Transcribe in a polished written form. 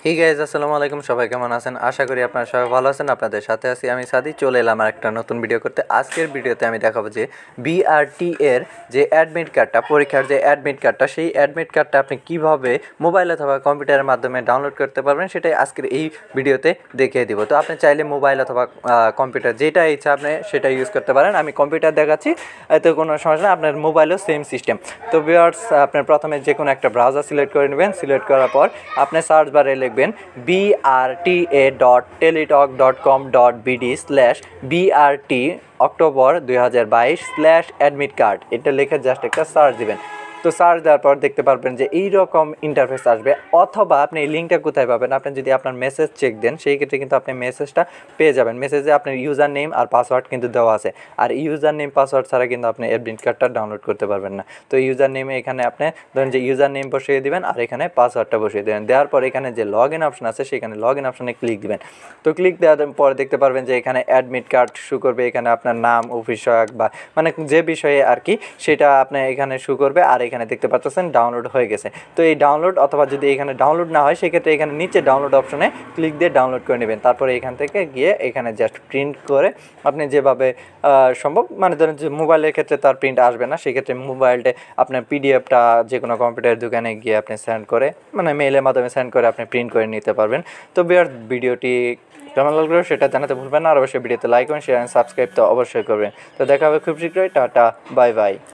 Hey guys আসসালামু আলাইকুম, সবাই কেমন আছেন? আশা করি আপনারা সবাই ভালো আছেন। আপনাদের সাথে আছি আমি সাদি। চলে এলাম আর একটা নতুন ভিডিও করতে। আজকের ভিডিওতে আমি দেখাবো যে বিআরটি এর যে অ্যাডমিট কার্ডটা, পরীক্ষার যে অ্যাডমিট কার্ডটা, সেই অ্যাডমিট কার্ডটা আপনি কীভাবে মোবাইল অথবা কম্পিউটারের মাধ্যমে ডাউনলোড করতে পারবেন সেটাই আজকের এই ভিডিওতে দেখিয়ে দিব। তো আপনি চাইলে মোবাইল অথবা কম্পিউটার যেটা ইচ্ছা আপনি সেটা ইউজ করতে পারেন। আমি কম্পিউটার দেখাচ্ছি, এতে কোনো সমস্যা না। আপনার মোবাইলও সেম সিস্টেম। তো ভিউয়ার্স, আপনার প্রথমে যে কোনো একটা ব্রাউজার সিলেক্ট করে নেবেন। সিলেক্ট করার পর আপনি সার্চ বারে লিখবেন brta.teletalk.com.bd/brt অক্টোবর 2022/অ্যাডমিট কার্ড। এটা লিখে জাস্ট একটা সার্চ দিবেন। তো সার্চ দেওয়ার পর দেখতে পারবেন যে এইরকম ইন্টারফেস আসবে। অথবা আপনি এই লিঙ্কটা কোথায় পাবেন? আপনি যদি আপনার মেসেজ চেক দেন সেই ক্ষেত্রে কিন্তু আপনি মেসেজটা পেয়ে যাবেন। মেসেজে আপনার ইউজার নেম আর পাসওয়ার্ড কিন্তু দেওয়া আছে। আর ইউজার নেম পাসওয়ার্ড ছাড়া কিন্তু আপনি অ্যাডমিট কার্ডটা ডাউনলোড করতে পারবেন না। তো ইউজার নেমে এখানে আপনি ধরেন যে ইউজার নেম বসিয়ে দিবেন আর এখানে পাসওয়ার্ডটা বসিয়ে দেবেন। দেওয়ার পর এখানে যে লগ ইন অপশন আছে সেখানে লগ ইন অপশনে ক্লিক দিবেন। তো ক্লিক দেওয়ার পর দেখতে পারবেন যে এখানে অ্যাডমিট কার্ড শো করবে। এখানে আপনার নাম, অফিসক বা মানে যে বিষয়ে আর কি সেটা আপনি এখানে শো করবে। আর এখানে দেখতে পাচ্ছেন ডাউনলোড হয়ে গেছে। তো এই ডাউনলোড অথবা যদি এখানে ডাউনলোড না হয় সেক্ষেত্রে এখানে নিচে ডাউনলোড অপশনে ক্লিক দিয়ে ডাউনলোড করে নেবেন। তারপরে এখান থেকে গিয়ে এখানে জাস্ট প্রিন্ট করে আপনি যেভাবে সম্ভব, মানে ধরেন যে মোবাইলের ক্ষেত্রে তার প্রিন্ট আসবে না, সেক্ষেত্রে মোবাইলটা আপনার পিডিএফটা যে কোনো কম্পিউটার দোকানে গিয়ে আপনি সেন্ড করে, মানে মেইলের মাধ্যমে সেন্ড করে আপনি প্রিন্ট করে নিতে পারবেন। তো ভিডিওটি কেমন লাগলো সেটা জানাতে ভুলবেন না। আর অবশ্যই ভিডিওতে লাইক করুন, শেয়ার, সাবস্ক্রাইব তো অবশ্যই করবেন। তো দেখা হবে খুব শীঘ্রই। Tata, bye bye.